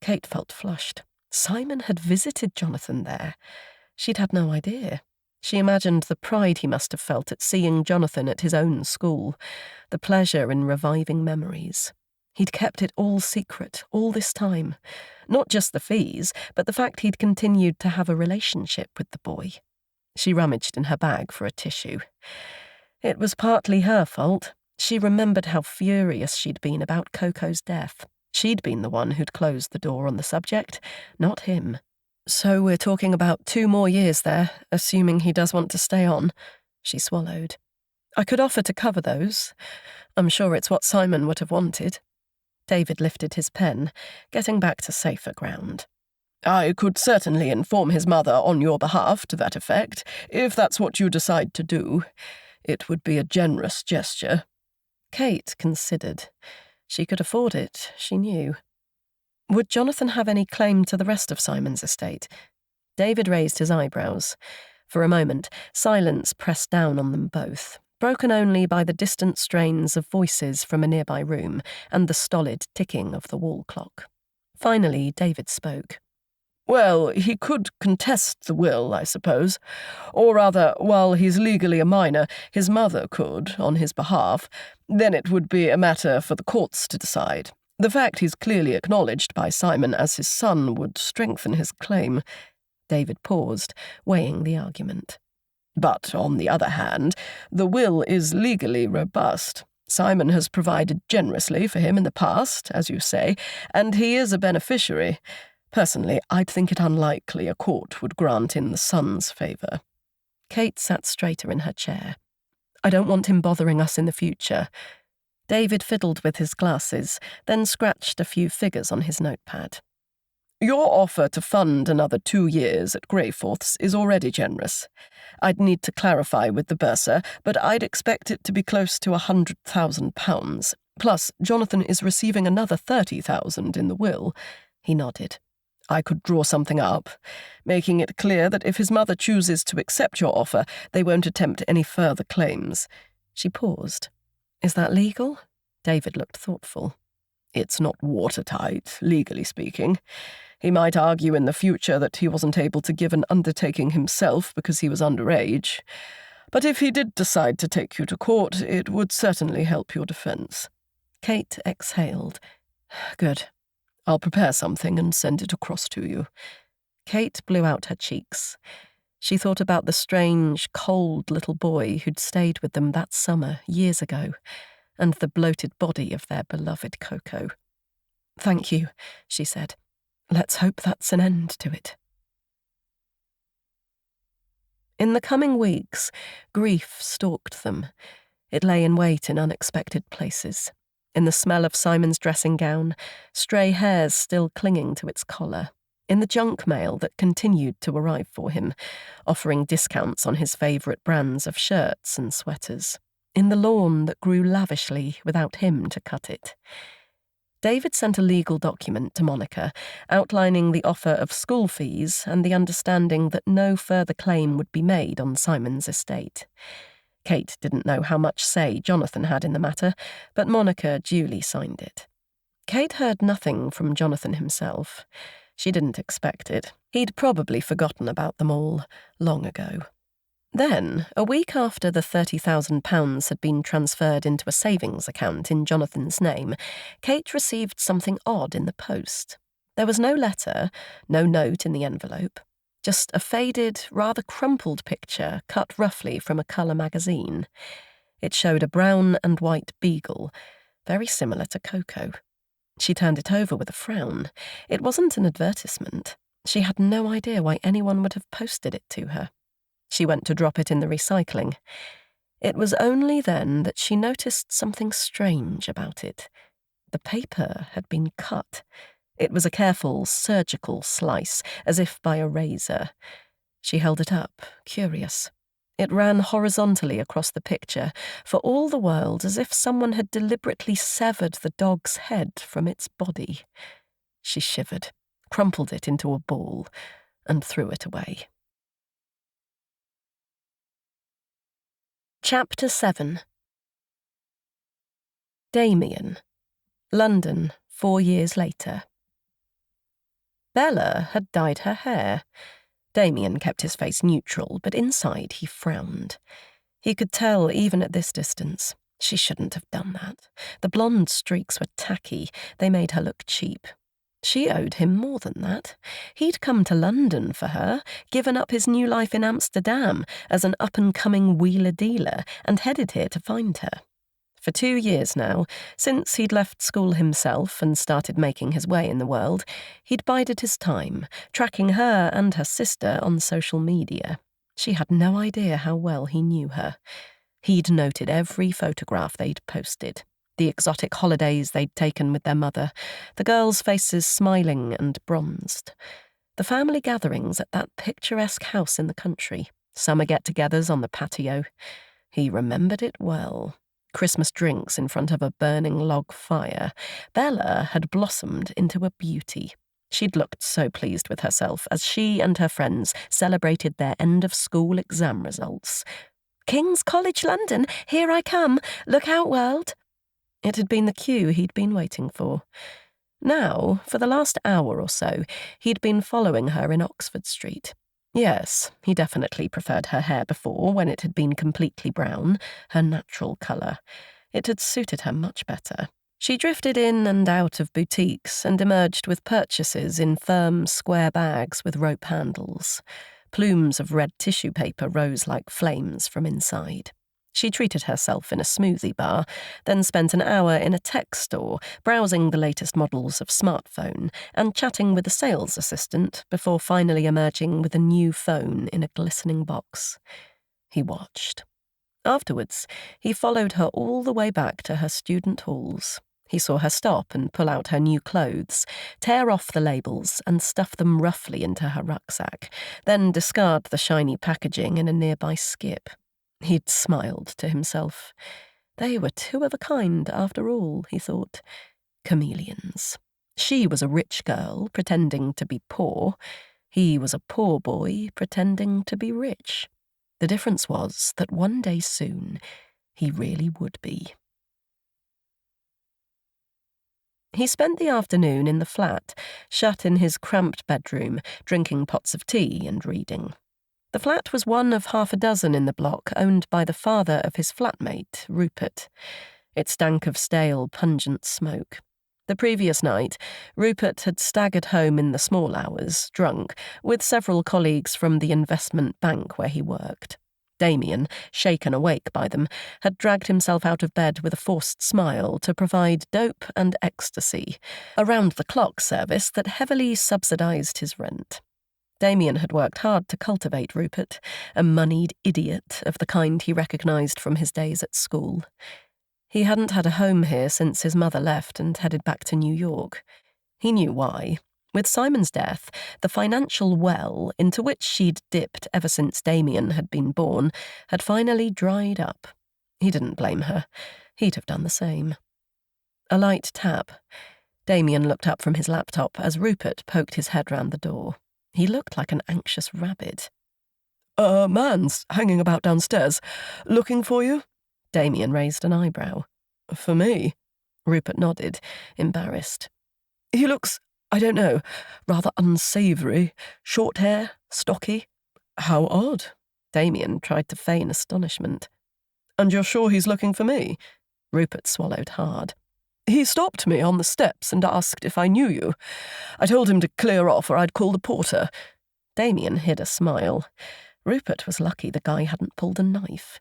Kate felt flushed. Simon had visited Jonathan there. She'd had no idea. She imagined the pride he must have felt at seeing Jonathan at his own school, the pleasure in reviving memories. He'd kept it all secret, all this time. Not just the fees, but the fact he'd continued to have a relationship with the boy. She rummaged in her bag for a tissue. It was partly her fault. She remembered how furious she'd been about Coco's death. She'd been the one who'd closed the door on the subject, not him. So we're talking about 2 more years there, assuming he does want to stay on. She swallowed. I could offer to cover those. I'm sure it's what Simon would have wanted. David lifted his pen, getting back to safer ground. I could certainly inform his mother on your behalf to that effect, if that's what you decide to do. It would be a generous gesture. Kate considered. She could afford it, she knew. Would Jonathan have any claim to the rest of Simon's estate? David raised his eyebrows. For a moment, silence pressed down on them both, broken only by the distant strains of voices from a nearby room and the stolid ticking of the wall clock. Finally, David spoke. Well, he could contest the will, I suppose. Or rather, while he's legally a minor, his mother could, on his behalf. Then it would be a matter for the courts to decide. The fact he's clearly acknowledged by Simon as his son would strengthen his claim. David paused, weighing the argument. But, on the other hand, the will is legally robust. Simon has provided generously for him in the past, as you say, and he is a beneficiary. Personally, I'd think it unlikely a court would grant in the son's favour. Kate sat straighter in her chair. I don't want him bothering us in the future. David fiddled with his glasses, then scratched a few figures on his notepad. Your offer to fund another 2 years at Greyforth's is already generous. I'd need to clarify with the bursar, but I'd expect it to be close to £100,000. Plus, Jonathan is receiving another £30,000 in the will. He nodded. I could draw something up, making it clear that if his mother chooses to accept your offer, they won't attempt any further claims. She paused. Is that legal? David looked thoughtful. It's not watertight, legally speaking. He might argue in the future that he wasn't able to give an undertaking himself because he was underage. But if he did decide to take you to court, it would certainly help your defence. Kate exhaled. Good. I'll prepare something and send it across to you. Kate blew out her cheeks. She thought about the strange, cold little boy who'd stayed with them that summer, years ago, and the bloated body of their beloved Coco. Thank you, she said. Let's hope that's an end to it. In the coming weeks, grief stalked them. It lay in wait in unexpected places. In the smell of Simon's dressing gown, stray hairs still clinging to its collar. In the junk mail that continued to arrive for him, offering discounts on his favourite brands of shirts and sweaters. In the lawn that grew lavishly without him to cut it. David sent a legal document to Monica, outlining the offer of school fees and the understanding that no further claim would be made on Simon's estate. Kate didn't know how much say Jonathan had in the matter, but Monica duly signed it. Kate heard nothing from Jonathan himself. She didn't expect it. He'd probably forgotten about them all long ago. Then, a week after the £30,000 had been transferred into a savings account in Jonathan's name, Kate received something odd in the post. There was no letter, no note in the envelope, just a faded, rather crumpled picture cut roughly from a colour magazine. It showed a brown and white beagle, very similar to Coco. She turned it over with a frown. It wasn't an advertisement. She had no idea why anyone would have posted it to her. She went to drop it in the recycling. It was only then that she noticed something strange about it. The paper had been cut. It was a careful, surgical slice, as if by a razor. She held it up, curious. It ran horizontally across the picture, for all the world as if someone had deliberately severed the dog's head from its body. She shivered, crumpled it into a ball, and threw it away. Chapter 7. Damien. London, 4 years later. Bella had dyed her hair. Damien kept his face neutral, but inside he frowned. He could tell, even at this distance, she shouldn't have done that. The blonde streaks were tacky. They made her look cheap. She owed him more than that. He'd come to London for her, given up his new life in Amsterdam as an up-and-coming wheeler-dealer, and headed here to find her. For 2 years now, since he'd left school himself and started making his way in the world, he'd bided his time, tracking her and her sister on social media. She had no idea how well he knew her. He'd noted every photograph they'd posted, the exotic holidays they'd taken with their mother, the girls' faces smiling and bronzed, the family gatherings at that picturesque house in the country, summer get-togethers on the patio. He remembered it well. Christmas drinks in front of a burning log fire. Bella had blossomed into a beauty. She'd looked so pleased with herself as she and her friends celebrated their end-of-school exam results. "King's College London, here I come. Look out, world." It had been the cue he'd been waiting for. Now, for the last hour or so, he'd been following her in Oxford Street. Yes, he definitely preferred her hair before, when it had been completely brown, her natural colour. It had suited her much better. She drifted in and out of boutiques and emerged with purchases in firm, square bags with rope handles. Plumes of red tissue paper rose like flames from inside. She treated herself in a smoothie bar, then spent an hour in a tech store, browsing the latest models of smartphone and chatting with a sales assistant before finally emerging with a new phone in a glistening box. He watched. Afterwards, he followed her all the way back to her student halls. He saw her stop and pull out her new clothes, tear off the labels and stuff them roughly into her rucksack, then discard the shiny packaging in a nearby skip. He'd smiled to himself. They were two of a kind, after all, he thought. Chameleons. She was a rich girl, pretending to be poor. He was a poor boy, pretending to be rich. The difference was that one day soon, he really would be. He spent the afternoon in the flat, shut in his cramped bedroom, drinking pots of tea and reading. The flat was one of half a dozen in the block owned by the father of his flatmate, Rupert. It stank of stale, pungent smoke. The previous night, Rupert had staggered home in the small hours, drunk, with several colleagues from the investment bank where he worked. Damien, shaken awake by them, had dragged himself out of bed with a forced smile to provide dope and ecstasy, a round-the-clock service that heavily subsidised his rent. Damien had worked hard to cultivate Rupert, a moneyed idiot of the kind he recognised from his days at school. He hadn't had a home here since his mother left and headed back to New York. He knew why. With Simon's death, the financial well into which she'd dipped ever since Damien had been born had finally dried up. He didn't blame her. He'd have done the same. A light tap. Damien looked up from his laptop as Rupert poked his head round the door. He looked like an anxious rabbit. "A man's hanging about downstairs. Looking for you?" Damien raised an eyebrow. "For me?" Rupert nodded, embarrassed. "He looks, I don't know, rather unsavoury. Short hair, stocky." "How odd." Damien tried to feign astonishment. And you're sure he's looking for me? Rupert swallowed hard. He stopped me on the steps and asked if I knew you. I told him to clear off or I'd call the porter. Damien hid a smile. Rupert was lucky the guy hadn't pulled a knife.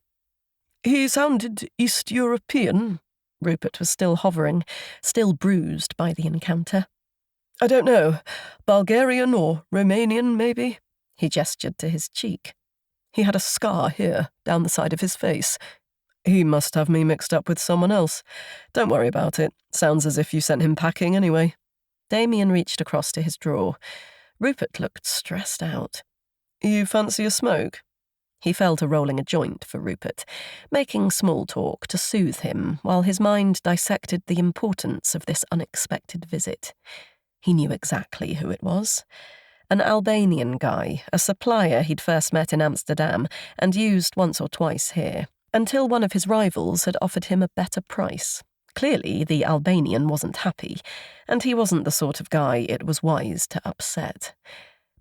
He sounded East European. Rupert was still hovering, still bruised by the encounter. I don't know. Bulgarian or Romanian, maybe? He gestured to his cheek. He had a scar here, down the side of his face. He must have me mixed up with someone else. Don't worry about it. Sounds as if you sent him packing anyway. Damien reached across to his drawer. Rupert looked stressed out. You fancy a smoke? He fell to rolling a joint for Rupert, making small talk to soothe him while his mind dissected the importance of this unexpected visit. He knew exactly who it was. An Albanian guy, a supplier he'd first met in Amsterdam and used once or twice here, until one of his rivals had offered him a better price. Clearly, the Albanian wasn't happy, and he wasn't the sort of guy it was wise to upset.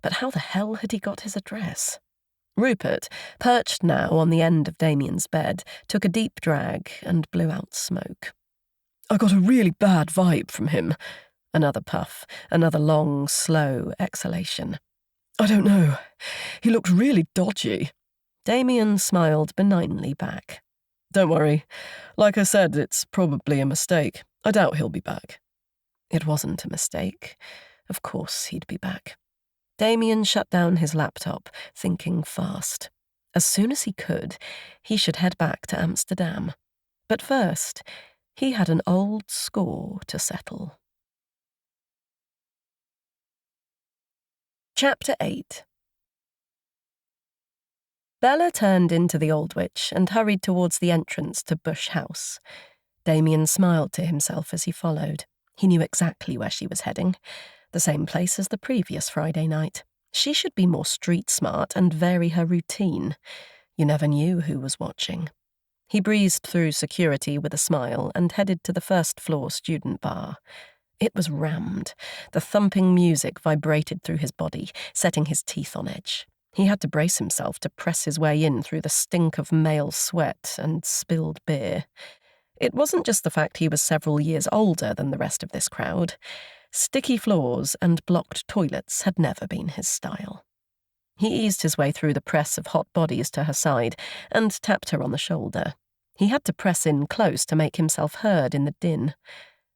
But how the hell had he got his address? Rupert, perched now on the end of Damien's bed, took a deep drag and blew out smoke. I got a really bad vibe from him. Another puff, another long, slow exhalation. I don't know. He looked really dodgy. Damien smiled benignly back. Don't worry. Like I said, it's probably a mistake. I doubt he'll be back. It wasn't a mistake. Of course he'd be back. Damien shut down his laptop, thinking fast. As soon as he could, he should head back to Amsterdam. But first, he had an old score to settle. Chapter 8. Bella turned into the Old Witch and hurried towards the entrance to Bush House. Damien smiled to himself as he followed. He knew exactly where she was heading. The same place as the previous Friday night. She should be more street smart and vary her routine. You never knew who was watching. He breezed through security with a smile and headed to the first-floor student bar. It was rammed. The thumping music vibrated through his body, setting his teeth on edge. He had to brace himself to press his way in through the stink of male sweat and spilled beer. It wasn't just the fact he was several years older than the rest of this crowd. Sticky floors and blocked toilets had never been his style. He eased his way through the press of hot bodies to her side and tapped her on the shoulder. He had to press in close to make himself heard in the din.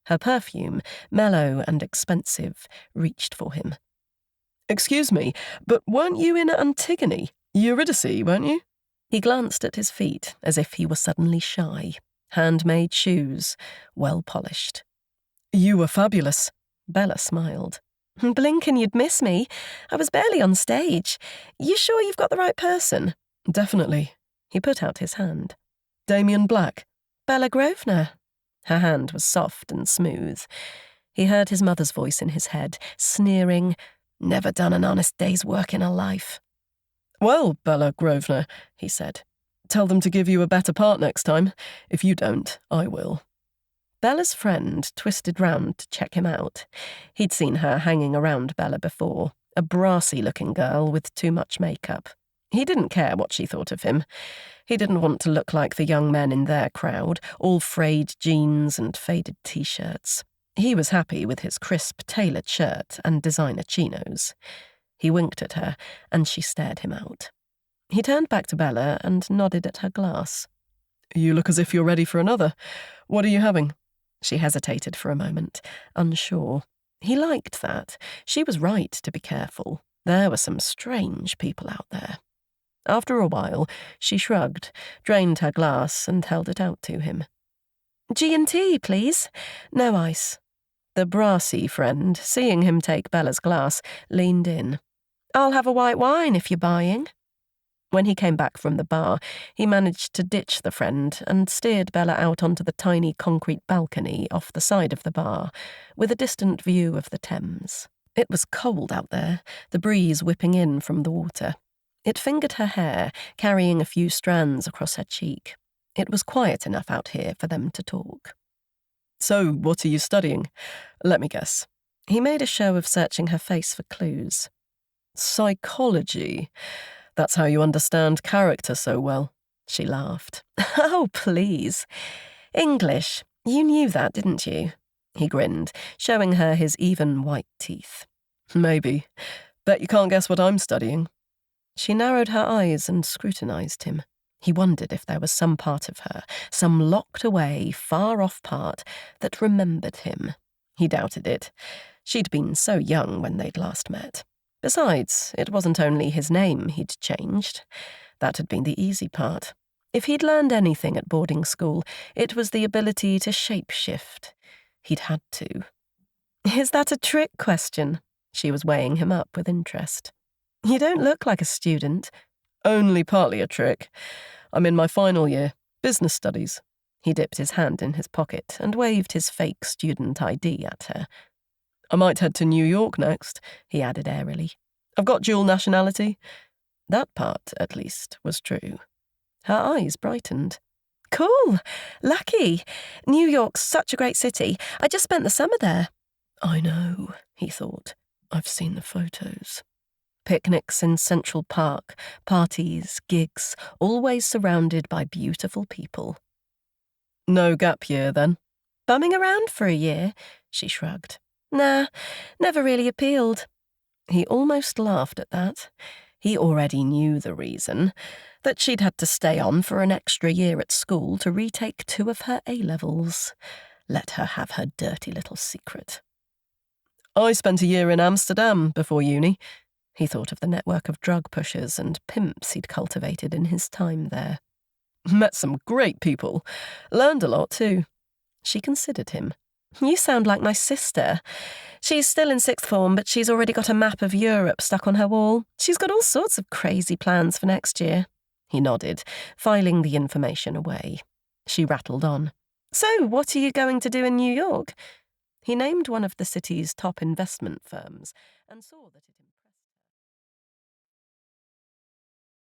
Her perfume, mellow and expensive, reached for him. Excuse me, but weren't you in Antigone? Eurydice, weren't you? He glanced at his feet as if he were suddenly shy. Handmade shoes, well polished. You were fabulous. Bella smiled. Blink and you'd miss me. I was barely on stage. You sure you've got the right person? Definitely. He put out his hand. Damien Black. Bella Grosvenor. Her hand was soft and smooth. He heard his mother's voice in his head, sneering, "Never done an honest day's work in her life." Well, Bella Grosvenor, he said, tell them to give you a better part next time. If you don't, I will. Bella's friend twisted round to check him out. He'd seen her hanging around Bella before, a brassy-looking girl with too much makeup. He didn't care what she thought of him. He didn't want to look like the young men in their crowd, all frayed jeans and faded T-shirts. He was happy with his crisp tailored shirt and designer chinos. He winked at her, and she stared him out. He turned back to Bella and nodded at her glass. You look as if you're ready for another. What are you having? She hesitated for a moment, unsure. He liked that. She was right to be careful. There were some strange people out there. After a while, she shrugged, drained her glass, and held it out to him. G&T, please. No ice. The brassy friend, seeing him take Bella's glass, leaned in. I'll have a white wine if you're buying. When he came back from the bar, he managed to ditch the friend and steered Bella out onto the tiny concrete balcony off the side of the bar, with a distant view of the Thames. It was cold out there, the breeze whipping in from the water. It fingered her hair, carrying a few strands across her cheek. It was quiet enough out here for them to talk. So, what are you studying? Let me guess. He made a show of searching her face for clues. Psychology. That's how you understand character so well. She laughed. Oh, please. English. You knew that, didn't you? He grinned, showing her his even white teeth. Maybe. Bet you can't guess what I'm studying. She narrowed her eyes and scrutinized him. He wondered if there was some part of her, some locked away, far-off part, that remembered him. He doubted it. She'd been so young when they'd last met. Besides, it wasn't only his name he'd changed. That had been the easy part. If he'd learned anything at boarding school, it was the ability to shape-shift. He'd had to. Is that a trick question? She was weighing him up with interest. You don't look like a student. Only partly a trick. I'm in my final year, business studies. He dipped his hand in his pocket and waved his fake student ID at her. I might head to New York next, he added airily. I've got dual nationality. That part, at least, was true. Her eyes brightened. Cool. Lucky. New York's such a great city. I just spent the summer there. I know, he thought. I've seen the photos. Picnics in Central Park, parties, gigs, always surrounded by beautiful people. No gap year, then? Bumming around for a year, she shrugged. Nah, never really appealed. He almost laughed at that. He already knew the reason, that she'd had to stay on for an extra year at school to retake 2 of her A-levels. Let her have her dirty little secret. I spent a year in Amsterdam before uni. He thought of the network of drug pushers and pimps he'd cultivated in his time there. Met some great people. Learned a lot, too. She considered him. You sound like my sister. She's still in 6th form, but she's already got a map of Europe stuck on her wall. She's got all sorts of crazy plans for next year. He nodded, filing the information away. She rattled on. So, what are you going to do in New York? He named one of the city's top investment firms and saw that it